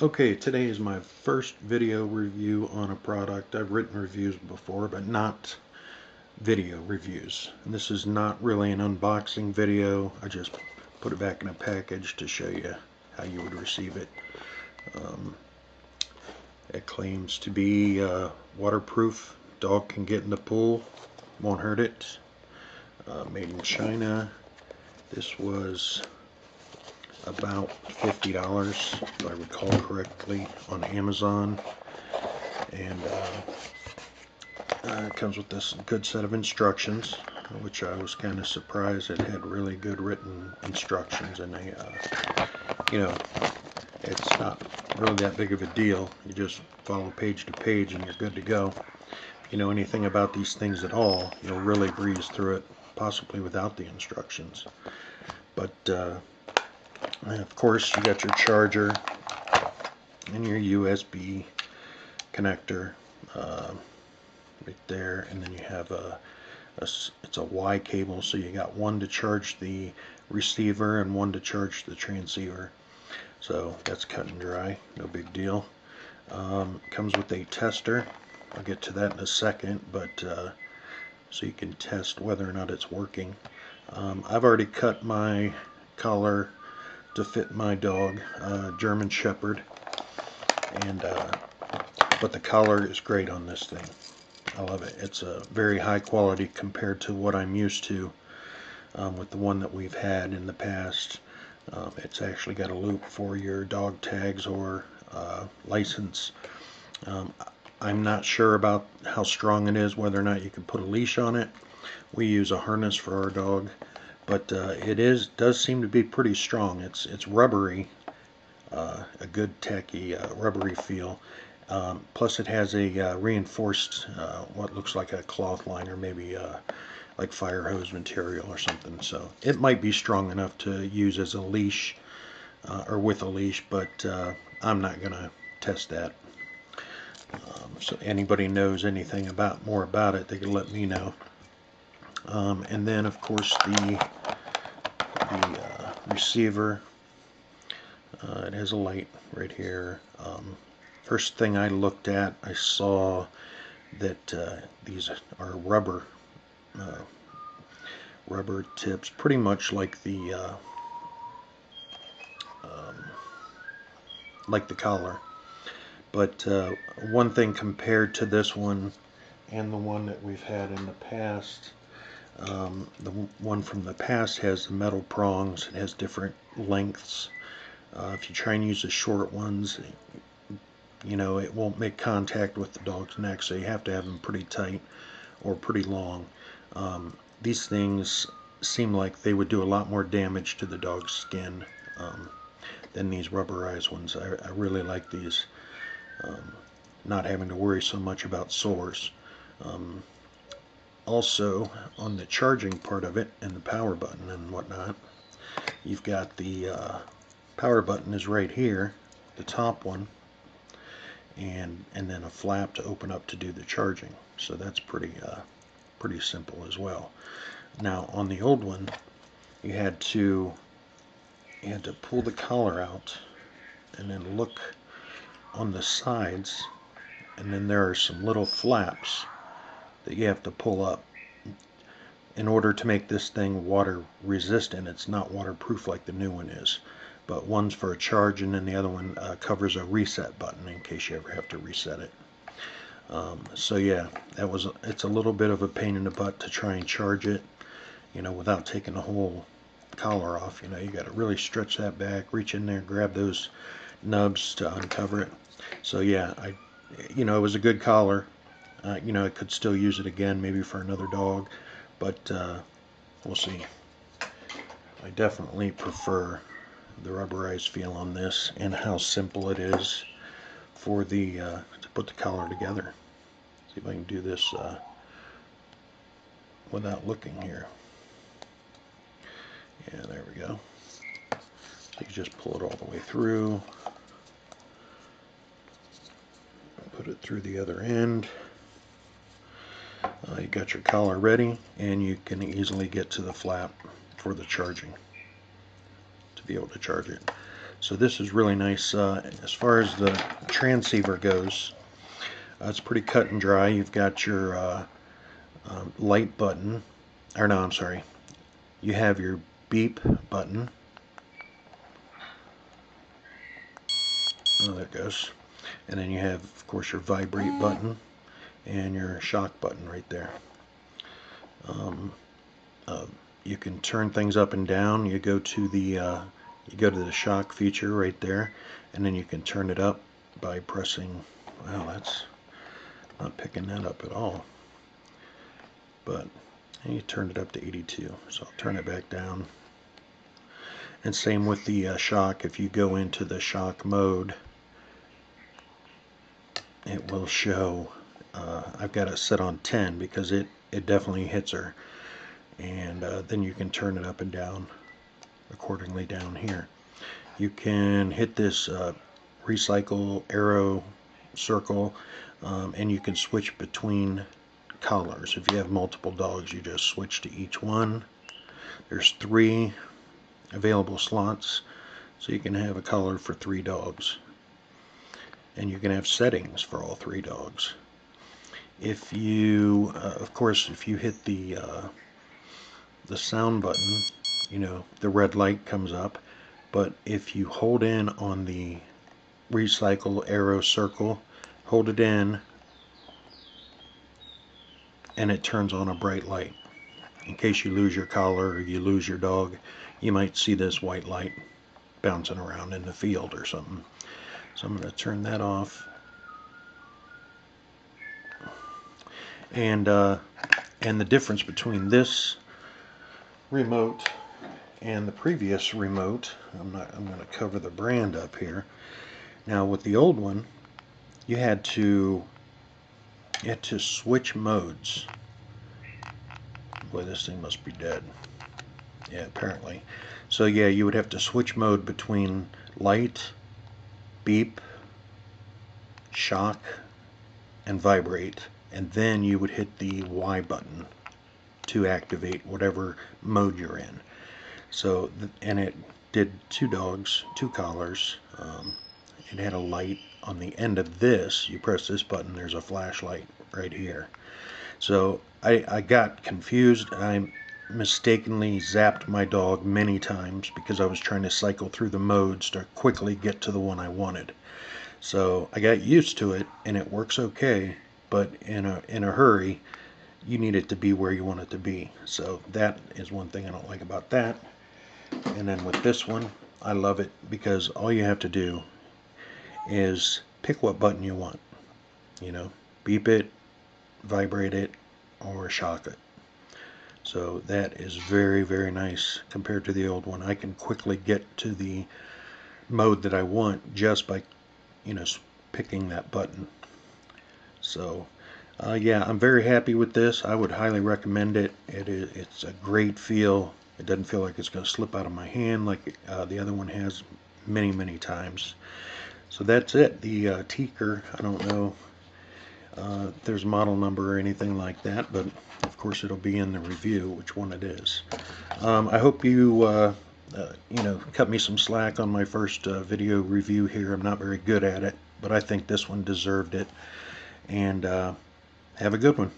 Okay, today is my first video review on a product. I've written reviews before, but not video reviews. And this is not really an unboxing video. I just put it back in a package to show you how you would receive it. Um, it claims to be waterproof. Dog can get in the pool, won't hurt it. Made in China. This was about $50, if I recall correctly, on Amazon. And it comes with this good set of instructions, which I was kind of surprised it had really good written instructions. And it's not really that big of a deal. You just follow page to page and you're good to go. If you know anything about these things at all, you'll really breeze through it, possibly without the instructions. But of course, you got your charger and your USB connector right there, and then you have it's a Y cable, so you got one to charge the receiver and one to charge the transceiver. So that's cut and dry, no big deal. Comes with a tester. I'll get to that in a second, but so you can test whether or not it's working. I've already cut my collar to fit my dog, German Shepherd, and but the collar is great on this thing. I love it. It's a very high quality compared to what I'm used to with the one that we've had in the past. It's actually got a loop for your dog tags or license. I'm not sure about how strong it is, whether or not you can put a leash on it. We use a harness for our dog, but it does seem to be pretty strong. It's rubbery, a good tacky rubbery feel. Plus it has a reinforced what looks like a cloth liner, maybe like fire hose material or something. So it might be strong enough to use as a leash or with a leash, but I'm not gonna test that. So anybody knows anything more about it, they can let me know. And then of course the receiver. It has a light right here. First thing I looked at, I saw that these are rubber tips, pretty much like the collar. But one thing compared to this one and the one that we've had in the past, the one from the past has metal prongs. It has different lengths. If you try and use the short ones, it won't make contact with the dog's neck, so you have to have them pretty tight or pretty long. These things seem like they would do a lot more damage to the dog's skin than these rubberized ones. I really like these, not having to worry so much about sores. Also, on the charging part of it and the power button and whatnot, you've got the power button is right here, the top one, and then a flap to open up to do the charging. So that's pretty simple as well. Now on the old one, you had to pull the collar out and then look on the sides, and then there are some little flaps that you have to pull up in order to make this thing water resistant. It's not waterproof like the new one is, but one's for a charge, and then the other one covers a reset button in case you ever have to reset it. So yeah, it's a little bit of a pain in the butt to try and charge it, without taking the whole collar off. You got to really stretch that back, reach in there, grab those nubs to uncover it. So yeah, it was a good collar. I could still use it again, maybe for another dog, but we'll see. I definitely prefer the rubberized feel on this and how simple it is for the to put the collar together. See if I can do this without looking here. Yeah, there we go. So you just pull it all the way through, put it through the other end. You got your collar ready, and you can easily get to the flap for the charging to be able to charge it. So this is really nice. As far as the transceiver goes, it's pretty cut and dry. You've got your light button, or no, I'm sorry. You have your beep button. Oh, there it goes. And then you have, of course, your vibrate button and your shock button right there. You can turn things up and down. You go to the shock feature right there, and then you can turn it up by pressing. Wow, that's not picking that up at all. But you turned it up to 82, so I'll turn it back down. And same with the shock. If you go into the shock mode, it will show. I've got it set on 10 because it definitely hits her. And then you can turn it up and down accordingly down here. You can hit this recycle arrow circle, and you can switch between collars. If you have multiple dogs, you just switch to each one. There's 3 available slots, so you can have a collar for 3 dogs, and you can have settings for all 3 dogs. If you of course, if you hit the sound button, the red light comes up, but if you hold in on the recycle arrow circle, hold it in, and it turns on a bright light. In case you lose your collar or you lose your dog, you might see this white light bouncing around in the field or something. So I'm going to turn that off. And the difference between this remote and the previous remote, I'm going to cover the brand up here. Now with the old one, you had to switch modes. Boy, this thing must be dead. Yeah, apparently. So yeah, you would have to switch mode between light, beep, shock, and vibrate, and then you would hit the Y button to activate whatever mode you're in. So, and it did 2 dogs, 2 collars. It had a light on the end of this. You press this button, there's a flashlight right here. So I got confused. I mistakenly zapped my dog many times because I was trying to cycle through the modes to quickly get to the one I wanted. So I got used to it, and it works okay, but in a hurry, you need it to be where you want it to be. So that is one thing I don't like about that. And then with this one, I love it because all you have to do is pick what button you want. Beep it, vibrate it, or shock it. So that is very, very nice compared to the old one. I can quickly get to the mode that I want just by picking that button. So yeah, I'm very happy with this. I would highly recommend it. It's a great feel. It doesn't feel like it's going to slip out of my hand like the other one has many, many times. So that's it. The Teeker, I don't know if there's a model number or anything like that, but of course it'll be in the review which one it is. I hope you cut me some slack on my first video review here. I'm not very good at it, but I think this one deserved it. And have a good one.